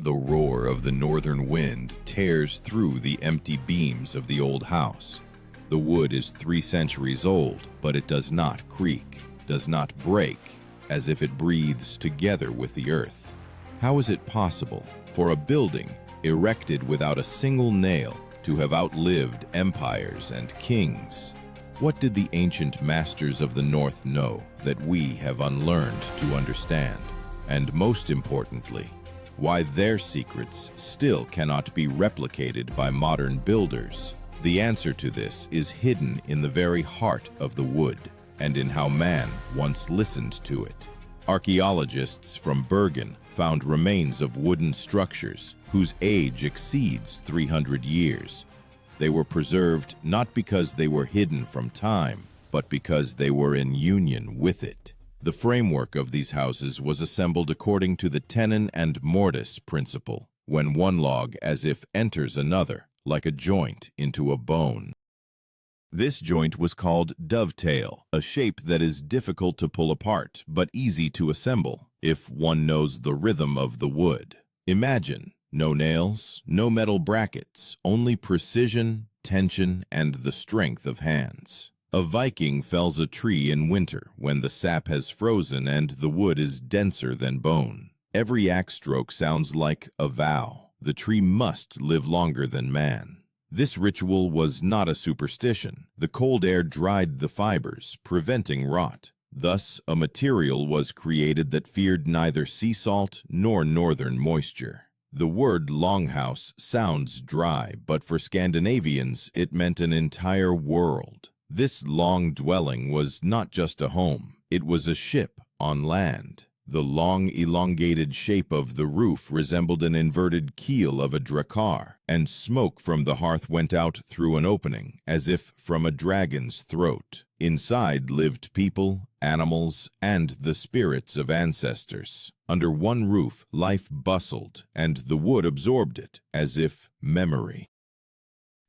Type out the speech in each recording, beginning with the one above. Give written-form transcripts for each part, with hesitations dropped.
The roar of the northern wind tears through the empty beams of the old house. The wood is 3 centuries old, but it does not creak, does not break, as if it breathes together with the earth. How is it possible for a building erected without a single nail to have outlived empires and kings? What did the ancient masters of the North know that we have unlearned to understand? And most importantly, why their secrets still cannot be replicated by modern builders? The answer to this is hidden in the very heart of the wood and in how man once listened to it. Archaeologists from Bergen found remains of wooden structures whose age exceeds 300 years. They were preserved not because they were hidden from time, but because they were in union with it. The framework of these houses was assembled according to the tenon and mortise principle, when one log as if enters another, like a joint into a bone. This joint was called dovetail, a shape that is difficult to pull apart, but easy to assemble, if one knows the rhythm of the wood. Imagine, no nails, no metal brackets, only precision, tension, and the strength of hands. A Viking fells a tree in winter when the sap has frozen and the wood is denser than bone. Every axe stroke sounds like a vow. The tree must live longer than man. This ritual was not a superstition. The cold air dried the fibers, preventing rot. Thus, a material was created that feared neither sea salt nor northern moisture. The word longhouse sounds dry, but for Scandinavians it meant an entire world. This long dwelling was not just a home, it was a ship on land. The long, elongated shape of the roof resembled an inverted keel of a drakkar, and smoke from the hearth went out through an opening, as if from a dragon's throat. Inside lived people, animals, and the spirits of ancestors. Under one roof, life bustled, and the wood absorbed it, as if memory.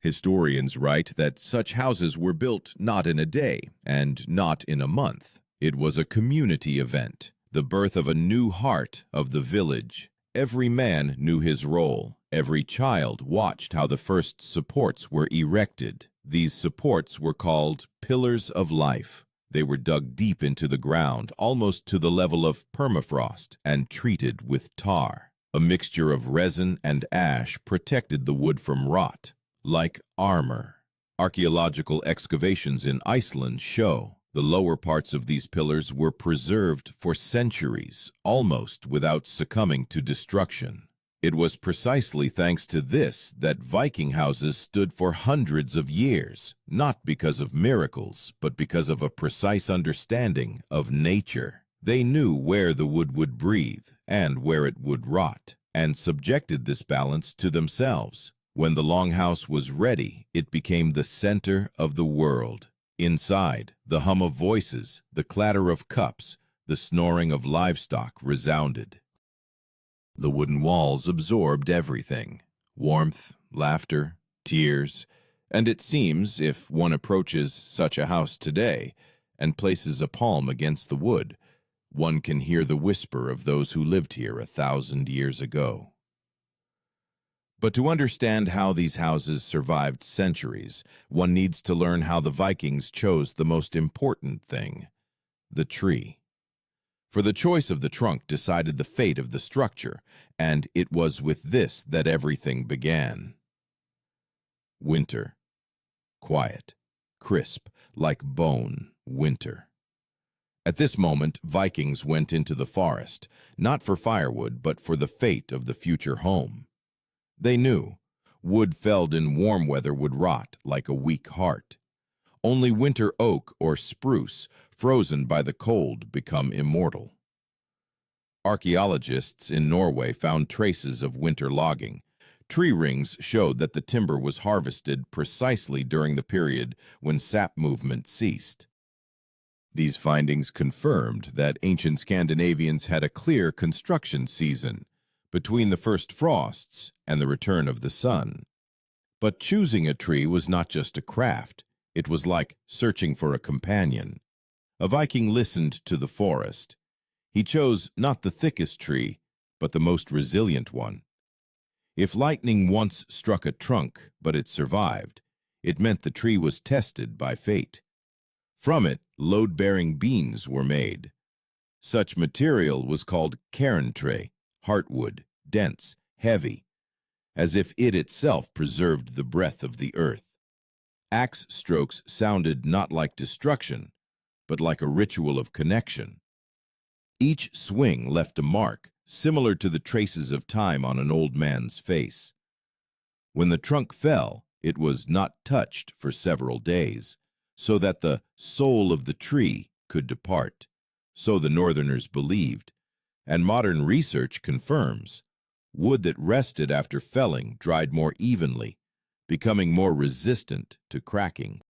Historians write that such houses were built not in a day and not in a month. It was a community event, the birth of a new heart of the village. Every man knew his role. Every child watched how the first supports were erected. These supports were called pillars of life. They were dug deep into the ground, almost to the level of permafrost, and treated with tar. A mixture of resin and ash protected the wood from rot, like armor. Archaeological excavations in Iceland show the lower parts of these pillars were preserved for centuries, almost without succumbing to destruction. It was precisely thanks to this that Viking houses stood for hundreds of years, not because of miracles, but because of a precise understanding of nature. They knew where the wood would breathe and where it would rot, and subjected this balance to themselves. When the longhouse was ready, it became the center of the world. Inside, the hum of voices, the clatter of cups, the snoring of livestock resounded. The wooden walls absorbed everything: warmth, laughter, tears, and it seems if one approaches such a house today and places a palm against the wood, one can hear the whisper of those who lived here 1,000 years ago. But to understand how these houses survived centuries, one needs to learn how the Vikings chose the most important thing: the tree. For the choice of the trunk decided the fate of the structure, and it was with this that everything began. Winter. Quiet, crisp, like bone winter. At this moment, Vikings went into the forest, not for firewood, but for the fate of the future home. They knew wood felled in warm weather would rot like a weak heart. Only winter oak or spruce, frozen by the cold, become immortal. Archaeologists in Norway found traces of winter logging. Tree rings showed that the timber was harvested precisely during the period when sap movement ceased. These findings confirmed that ancient Scandinavians had a clear construction season between the first frosts and the return of the sun. But choosing a tree was not just a craft. It was like searching for a companion. A Viking listened to the forest. He chose not the thickest tree, but the most resilient one. If lightning once struck a trunk, but it survived, it meant the tree was tested by fate. From it, load-bearing beams were made. Such material was called cairn-tray, heartwood, dense, heavy, as if it itself preserved the breath of the earth. Axe strokes sounded not like destruction, but like a ritual of connection. Each swing left a mark, similar to the traces of time on an old man's face. When the trunk fell, it was not touched for several days, so that the soul of the tree could depart. So the Northerners believed, and modern research confirms. Wood that rested after felling dried more evenly, becoming more resistant to cracking.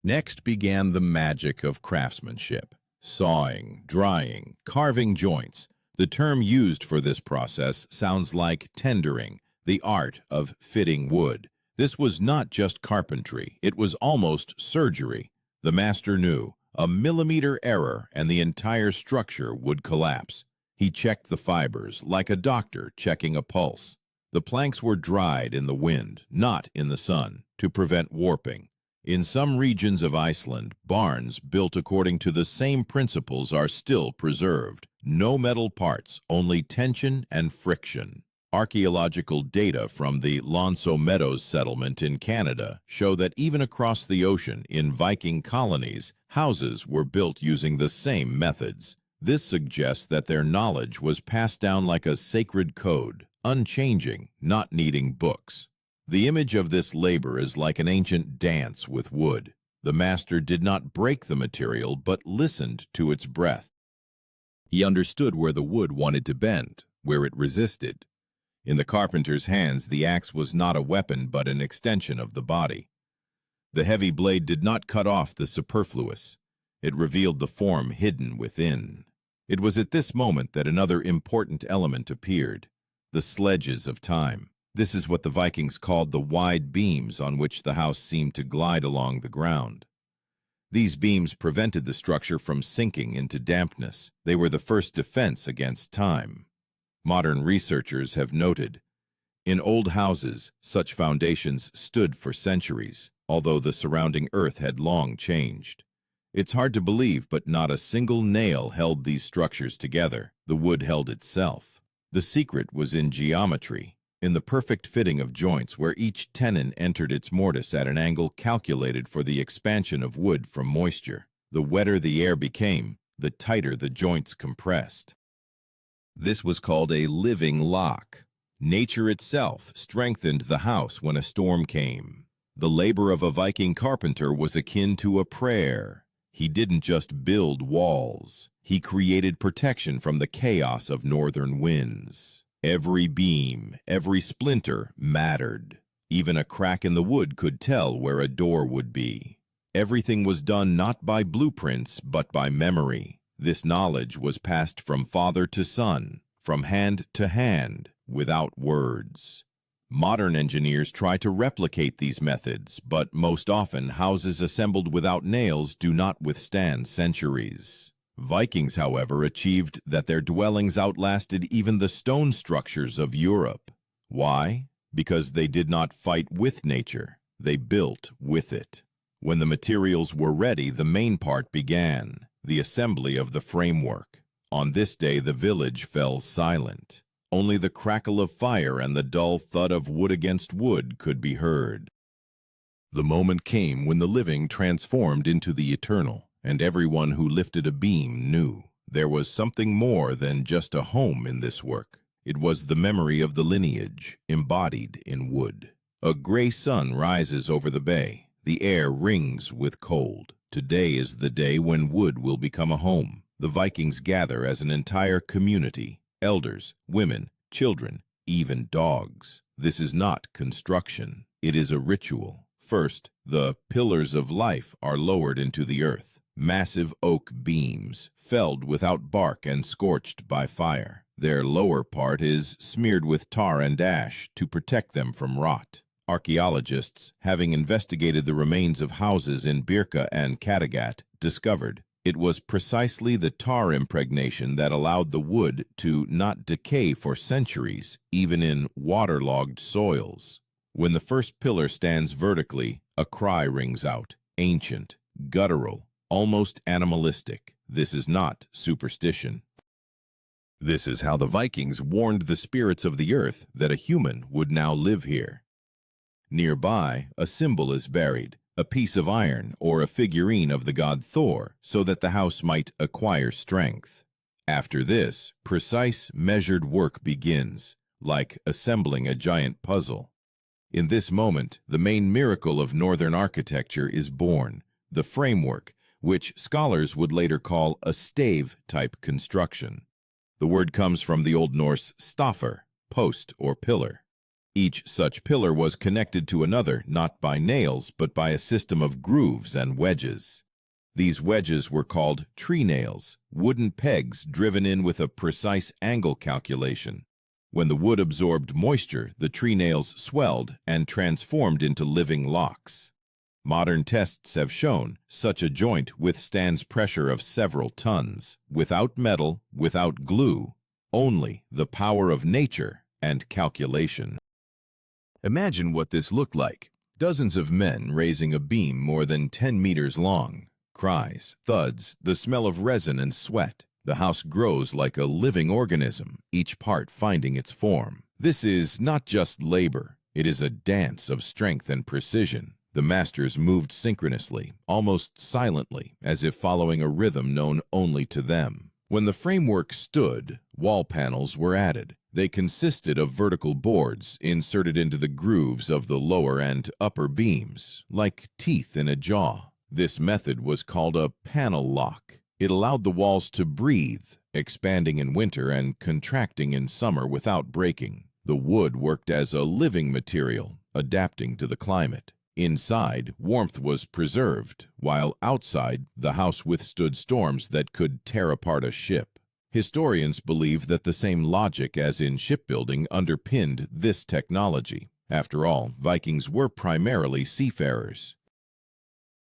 Next began the magic of craftsmanship. Sawing, drying, carving joints. The term used for this process sounds like tendering, the art of fitting wood. This was not just carpentry, it was almost surgery. The master knew a millimeter error and the entire structure would collapse. He checked the fibers like a doctor checking a pulse. The planks were dried in the wind, not in the sun, to prevent warping. In some regions of Iceland, barns built according to the same principles are still preserved. No metal parts, only tension and friction. Archaeological data from the Lonso Meadows settlement in Canada show that even across the ocean in Viking colonies, houses were built using the same methods. This suggests that their knowledge was passed down like a sacred code, unchanging, not needing books. The image of this labor is like an ancient dance with wood. The master did not break the material, but listened to its breath. He understood where the wood wanted to bend, where it resisted. In the carpenter's hands, the axe was not a weapon, but an extension of the body. The heavy blade did not cut off the superfluous. It revealed the form hidden within. It was at this moment that another important element appeared, the sledges of time. This is what the Vikings called the wide beams on which the house seemed to glide along the ground. These beams prevented the structure from sinking into dampness. They were the first defense against time. Modern researchers have noted, in old houses, such foundations stood for centuries, although the surrounding earth had long changed. It's hard to believe, but not a single nail held these structures together. The wood held itself. The secret was in geometry, in the perfect fitting of joints where each tenon entered its mortise at an angle calculated for the expansion of wood from moisture. The wetter the air became, the tighter the joints compressed. This was called a living lock. Nature itself strengthened the house when a storm came. The labor of a Viking carpenter was akin to a prayer. He didn't just build walls. He created protection from the chaos of northern winds. Every beam, every splinter mattered. Even a crack in the wood could tell where a door would be. Everything was done not by blueprints, but by memory. This knowledge was passed from father to son, from hand to hand, without words. Modern engineers try to replicate these methods, but most often houses assembled without nails do not withstand centuries. Vikings, however, achieved that their dwellings outlasted even the stone structures of Europe. Why? Because they did not fight with nature, they built with it. When the materials were ready, the main part began, the assembly of the framework. On this day, the village fell silent. Only the crackle of fire and the dull thud of wood against wood could be heard. The moment came when the living transformed into the eternal, and everyone who lifted a beam knew there was something more than just a home in this work. It was the memory of the lineage, embodied in wood. A gray sun rises over the bay. The air rings with cold. Today is the day when wood will become a home. The Vikings gather as an entire community, elders, women, children, even dogs. This is not construction. It is a ritual. First, the pillars of life are lowered into the earth. Massive oak beams, felled without bark and scorched by fire. Their lower part is smeared with tar and ash to protect them from rot. Archaeologists, having investigated the remains of houses in Birka and Kattegat, discovered It was precisely the tar impregnation that allowed the wood to not decay for centuries, even in waterlogged soils. When the first pillar stands vertically, a cry rings out, ancient, guttural, almost animalistic. This is not superstition. This is how the Vikings warned the spirits of the earth that a human would now live here. Nearby, a symbol is buried, a piece of iron or a figurine of the god Thor, so that the house might acquire strength. After this, precise, measured work begins, like assembling a giant puzzle. In this moment, the main miracle of northern architecture is born, the framework, which scholars would later call a stave-type construction. The word comes from the Old Norse stafr, post or pillar. Each such pillar was connected to another not by nails but by a system of grooves and wedges. These wedges were called tree nails, wooden pegs driven in with a precise angle calculation. When the wood absorbed moisture, the tree nails swelled and transformed into living locks. Modern tests have shown such a joint withstands pressure of several tons, without metal, without glue, only the power of nature and calculation. Imagine what this looked like. Dozens of men raising a beam more than 10 meters long. Cries, thuds, the smell of resin and sweat. The house grows like a living organism, each part finding its form. This is not just labor. It is a dance of strength and precision. The masters moved synchronously, almost silently, as if following a rhythm known only to them. When the framework stood, wall panels were added. They consisted of vertical boards inserted into the grooves of the lower and upper beams, like teeth in a jaw. This method was called a panel lock. It allowed the walls to breathe, expanding in winter and contracting in summer without breaking. The wood worked as a living material, adapting to the climate. Inside, warmth was preserved, while outside, the house withstood storms that could tear apart a ship. Historians believe that the same logic as in shipbuilding underpinned this technology. After all, Vikings were primarily seafarers.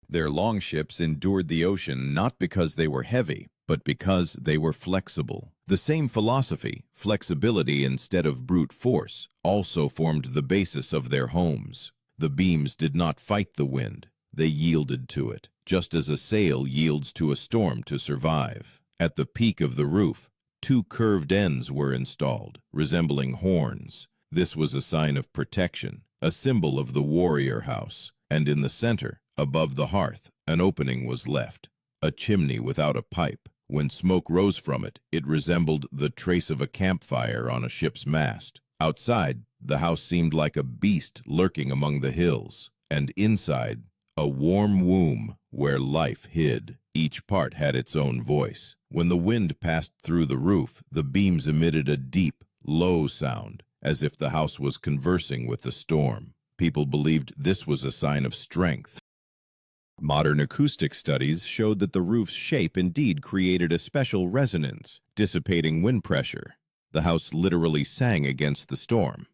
Their longships endured the ocean not because they were heavy, but because they were flexible. The same philosophy, flexibility instead of brute force, also formed the basis of their homes. The beams did not fight the wind. They yielded to it, just as a sail yields to a storm to survive. At the peak of the roof, 2 curved ends were installed, resembling horns. This was a sign of protection, a symbol of the warrior house. And in the center, above the hearth, an opening was left, a chimney without a pipe. When smoke rose from it, it resembled the trace of a campfire on a ship's mast. Outside, the house seemed like a beast lurking among the hills, and inside, a warm womb where life hid. Each part had its own voice. When the wind passed through the roof, the beams emitted a deep, low sound, as if the house was conversing with the storm. People believed this was a sign of strength. Modern acoustic studies showed that the roof's shape indeed created a special resonance, dissipating wind pressure. The house literally sang against the storm.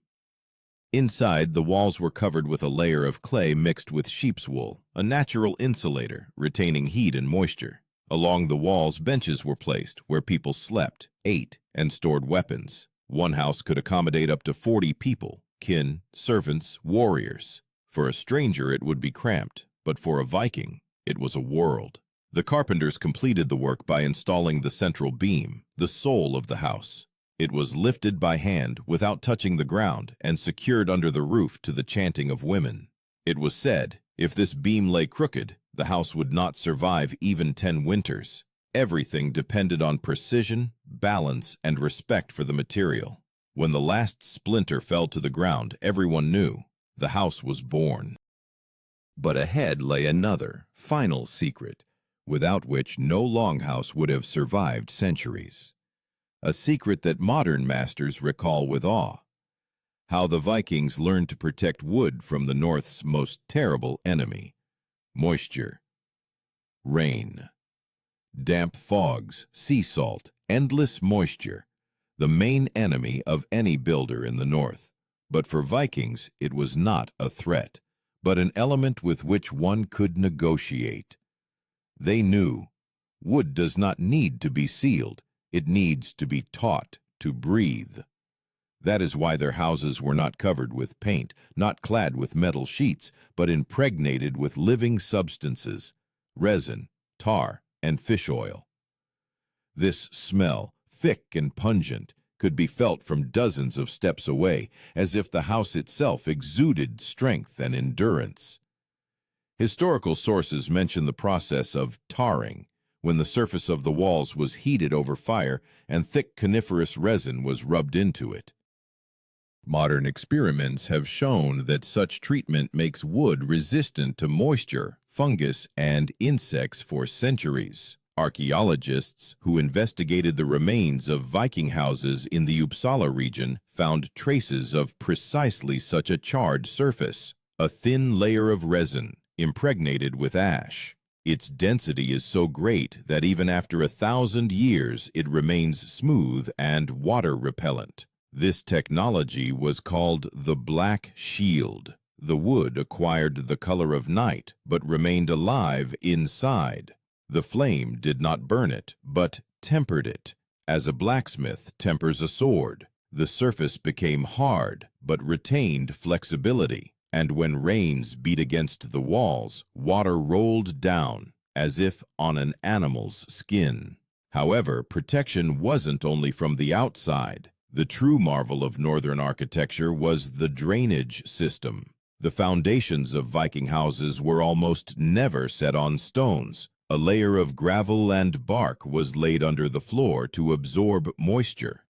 Inside, the walls were covered with a layer of clay mixed with sheep's wool, a natural insulator, retaining heat and moisture. Along the walls, benches were placed where people slept, ate, and stored weapons. One house could accommodate up to 40 people, kin, servants, warriors. For a stranger, it would be cramped, but for a Viking, it was a world. The carpenters completed the work by installing the central beam, the soul of the house. It was lifted by hand without touching the ground and secured under the roof to the chanting of women. It was said, if this beam lay crooked, the house would not survive even 10 winters. Everything depended on precision, balance, and respect for the material. When the last splinter fell to the ground, everyone knew the house was born. But ahead lay another, final secret, without which no longhouse would have survived centuries. A secret that modern masters recall with awe. How the Vikings learned to protect wood from the North's most terrible enemy: moisture, rain, damp fogs, sea salt, endless moisture, the main enemy of any builder in the North. But for Vikings, it was not a threat, but an element with which one could negotiate. They knew Wood does not need to be sealed. It needs to be taught to breathe. That is why their houses were not covered with paint, not clad with metal sheets, but impregnated with living substances, resin, tar, and fish oil. This smell, thick and pungent, could be felt from dozens of steps away, as if the house itself exuded strength and endurance. Historical sources mention the process of tarring, when the surface of the walls was heated over fire and thick coniferous resin was rubbed into it. Modern experiments have shown that such treatment makes wood resistant to moisture, fungus, and insects for centuries. Archaeologists who investigated the remains of Viking houses in the Uppsala region found traces of precisely such a charred surface, a thin layer of resin impregnated with ash. Its density is so great that even after 1,000 years it remains smooth and water-repellent. This technology was called the Black Shield. The wood acquired the color of night but remained alive inside. The flame did not burn it, but tempered it, as a blacksmith tempers a sword. The surface became hard, but retained flexibility, and when rains beat against the walls, water rolled down, as if on an animal's skin. However, protection wasn't only from the outside. The true marvel of northern architecture was the drainage system. The foundations of Viking houses were almost never set on stones. A layer of gravel and bark was laid under the floor to absorb moisture.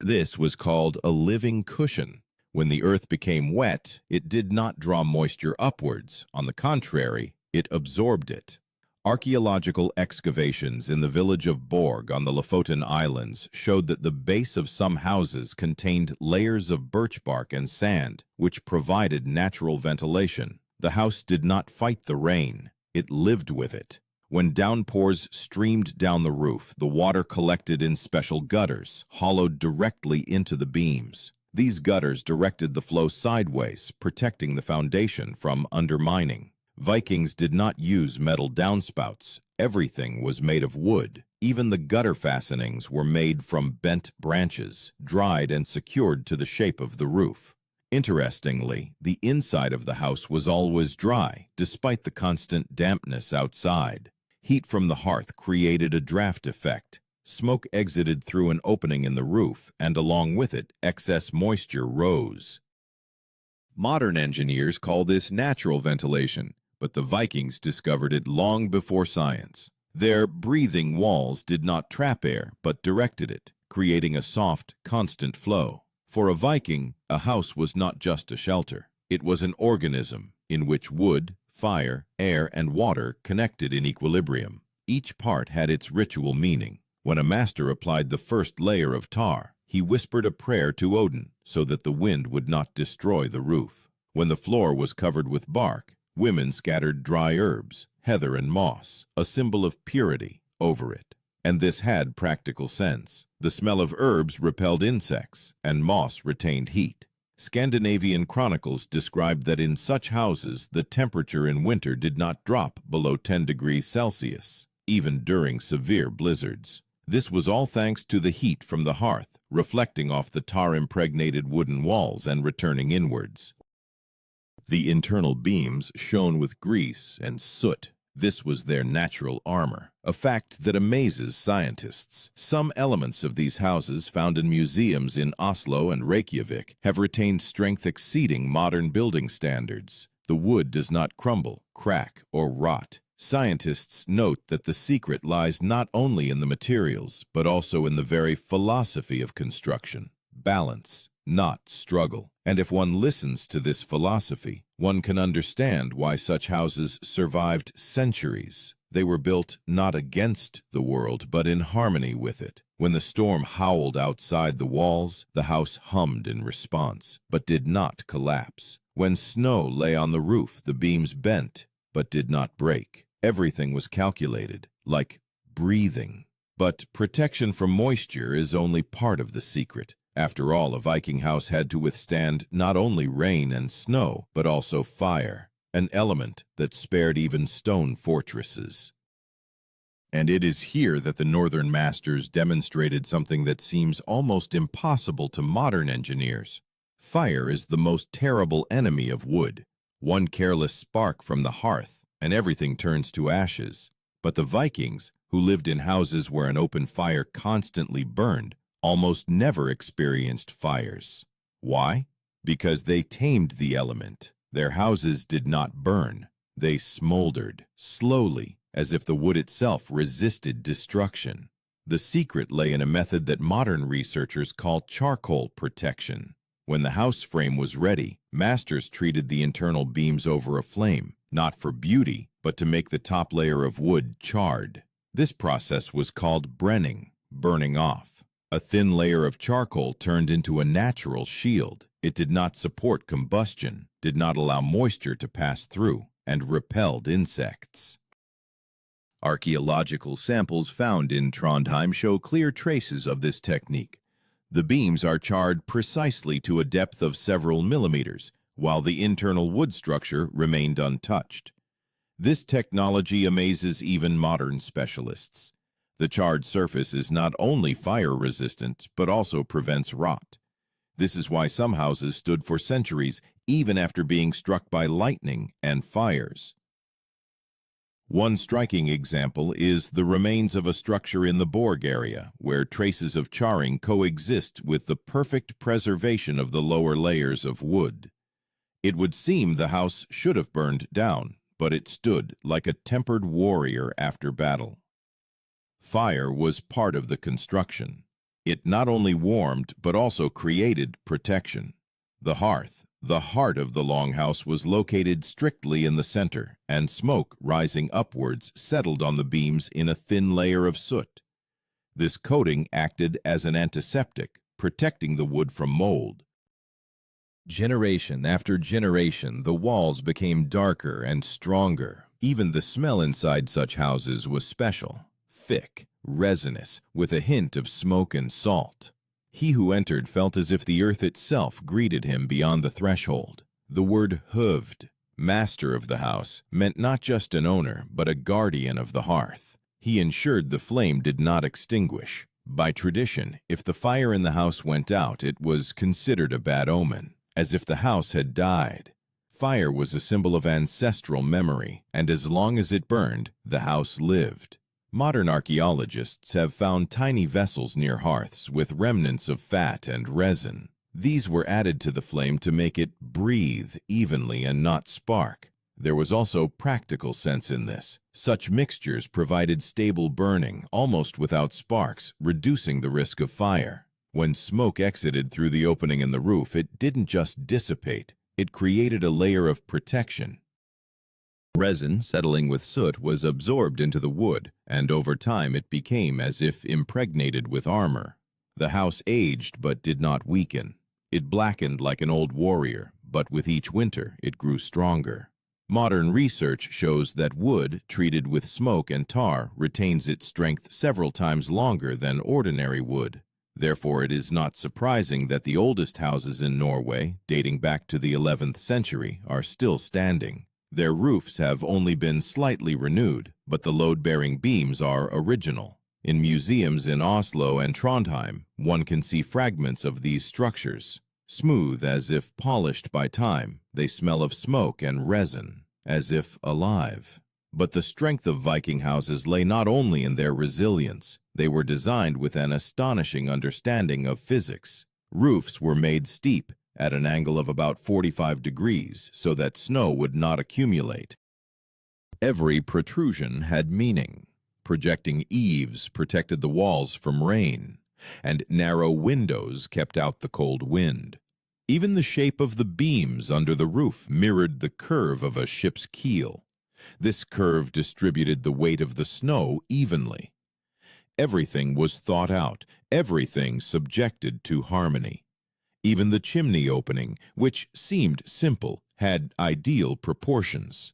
This was called a living cushion. When the earth became wet, it did not draw moisture upwards. On the contrary, it absorbed it. Archaeological excavations in the village of Borg on the Lofoten Islands showed that the base of some houses contained layers of birch bark and sand, which provided natural ventilation. The house did not fight the rain. It lived with it. When downpours streamed down the roof, the water collected in special gutters, hollowed directly into the beams. These gutters directed the flow sideways, protecting the foundation from undermining. Vikings did not use metal downspouts. Everything was made of wood. Even the gutter fastenings were made from bent branches, dried and secured to the shape of the roof. Interestingly, the inside of the house was always dry, despite the constant dampness outside. Heat from the hearth created a draft effect. Smoke exited through an opening in the roof, and along with it, excess moisture rose. Modern engineers call this natural ventilation, but the Vikings discovered it long before science. Their breathing walls did not trap air, but directed it, creating a soft, constant flow. For a Viking, a house was not just a shelter. It was an organism in which wood, fire, air, and water connected in equilibrium. Each part had its ritual meaning. When a master applied the first layer of tar, he whispered a prayer to Odin so that the wind would not destroy the roof. When the floor was covered with bark, women scattered dry herbs, heather and moss, a symbol of purity, over it. And this had practical sense. The smell of herbs repelled insects, and moss retained heat. Scandinavian chronicles described that in such houses the temperature in winter did not drop below 10 degrees Celsius, even during severe blizzards. This was all thanks to the heat from the hearth, reflecting off the tar-impregnated wooden walls and returning inwards. The internal beams shone with grease and soot. This was their natural armor, a fact that amazes scientists. Some elements of these houses found in museums in Oslo and Reykjavik have retained strength exceeding modern building standards. The wood does not crumble, crack, or rot. Scientists note that the secret lies not only in the materials, but also in the very philosophy of construction: balance, not struggle. And if one listens to this philosophy, one can understand why such houses survived centuries. They were built not against the world, but in harmony with it. When the storm howled outside the walls, the house hummed in response, but did not collapse. When snow lay on the roof, the beams bent, but did not break. Everything was calculated, like breathing. But protection from moisture is only part of the secret. After all, a Viking house had to withstand not only rain and snow, but also fire, an element that spared even stone fortresses. And it is here that the Northern masters demonstrated something that seems almost impossible to modern engineers. Fire is the most terrible enemy of wood. One careless spark from the hearth, and everything turns to ashes. But the Vikings, who lived in houses where an open fire constantly burned, almost never experienced fires. Why? Because they tamed the element. Their houses did not burn. They smoldered, slowly, as if the wood itself resisted destruction. The secret lay in a method that modern researchers call charcoal protection. When the house frame was ready, masters treated the internal beams over a flame, not for beauty, but to make the top layer of wood charred. This process was called brenning, burning off. A thin layer of charcoal turned into a natural shield. It did not support combustion, did not allow moisture to pass through, and repelled insects. Archaeological samples found in Trondheim show clear traces of this technique. The beams are charred precisely to a depth of several millimeters, while the internal wood structure remained untouched. This technology amazes even modern specialists. The charred surface is not only fire-resistant, but also prevents rot. This is why some houses stood for centuries, even after being struck by lightning and fires. One striking example is the remains of a structure in the Borg area, where traces of charring coexist with the perfect preservation of the lower layers of wood. It would seem the house should have burned down, but it stood like a tempered warrior after battle. Fire was part of the construction. It not only warmed, but also created protection. The hearth, the heart of the longhouse, was located strictly in the center, and smoke rising upwards settled on the beams in a thin layer of soot. This coating acted as an antiseptic, protecting the wood from mold. Generation after generation, the walls became darker and stronger. Even the smell inside such houses was special, thick, resinous, with a hint of smoke and salt. He who entered felt as if the earth itself greeted him beyond the threshold. The word "hooved," master of the house, meant not just an owner, but a guardian of the hearth. He ensured the flame did not extinguish. By tradition, if the fire in the house went out, it was considered a bad omen, as if the house had died. Fire was a symbol of ancestral memory, and as long as it burned, the house lived. Modern archaeologists have found tiny vessels near hearths with remnants of fat and resin. These were added to the flame to make it breathe evenly and not spark. There was also practical sense in this. Such mixtures provided stable burning, almost without sparks, reducing the risk of fire. When smoke exited through the opening in the roof, it didn't just dissipate, it created a layer of protection. Resin, settling with soot, was absorbed into the wood, and over time it became as if impregnated with armor. The house aged but did not weaken. It blackened like an old warrior, but with each winter it grew stronger. Modern research shows that wood, treated with smoke and tar, retains its strength several times longer than ordinary wood. Therefore, it is not surprising that the oldest houses in Norway, dating back to the 11th century, are still standing. Their roofs have only been slightly renewed, but the load-bearing beams are original. In museums in Oslo and Trondheim, one can see fragments of these structures. Smooth as if polished by time, they smell of smoke and resin, as if alive. But the strength of Viking houses lay not only in their resilience. They were designed with an astonishing understanding of physics. Roofs were made steep, at an angle of about 45 degrees, so that snow would not accumulate. Every protrusion had meaning. Projecting eaves protected the walls from rain, and narrow windows kept out the cold wind. Even the shape of the beams under the roof mirrored the curve of a ship's keel. This curve distributed the weight of the snow evenly. Everything was thought out, everything subjected to harmony. Even the chimney opening, which seemed simple, had ideal proportions.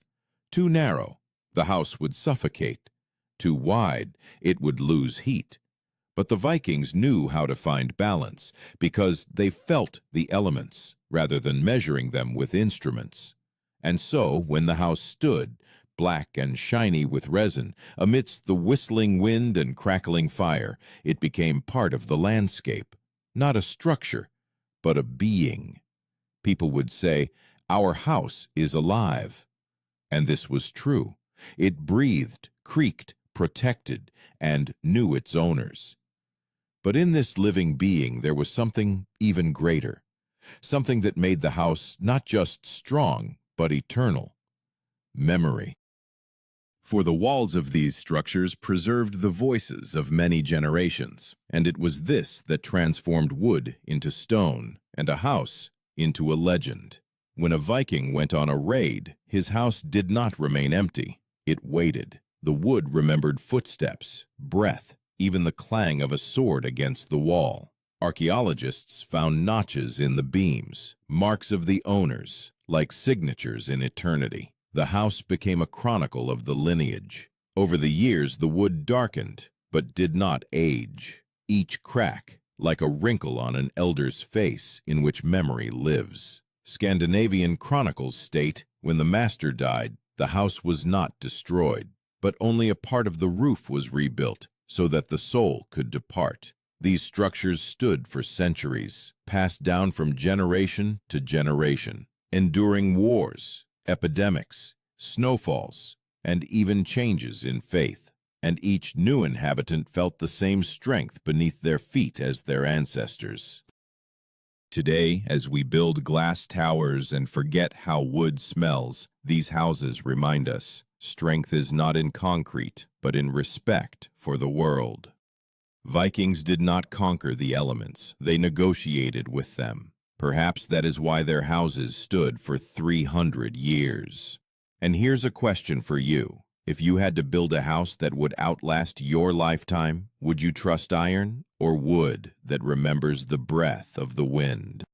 Too narrow, the house would suffocate. Too wide, it would lose heat. But the Vikings knew how to find balance, because they felt the elements, rather than measuring them with instruments. And so, when the house stood, black and shiny with resin. Amidst the whistling wind and crackling fire, it became part of the landscape, not a structure, but a being. People would say, "Our house is alive." And this was true. It breathed, creaked, protected, and knew its owners. But in this living being there was something even greater, something that made the house not just strong, but eternal: memory. For the walls of these structures preserved the voices of many generations, and it was this that transformed wood into stone and a house into a legend. When a Viking went on a raid, his house did not remain empty. It waited. The wood remembered footsteps, breath, even the clang of a sword against the wall. Archaeologists found notches in the beams, marks of the owners, like signatures in eternity. The house became a chronicle of the lineage. Over the years, the wood darkened, but did not age. Each crack, like a wrinkle on an elder's face in which memory lives. Scandinavian chronicles state, when the master died, the house was not destroyed, but only a part of the roof was rebuilt so that the soul could depart. These structures stood for centuries, passed down from generation to generation, enduring wars, epidemics, snowfalls, and even changes in faith. And each new inhabitant felt the same strength beneath their feet as their ancestors. Today, as we build glass towers and forget how wood smells, these houses remind us strength is not in concrete, but in respect for the world. Vikings did not conquer the elements, they negotiated with them. Perhaps that is why their houses stood for 300 years. And here's a question for you. If you had to build a house that would outlast your lifetime, would you trust iron or wood that remembers the breath of the wind?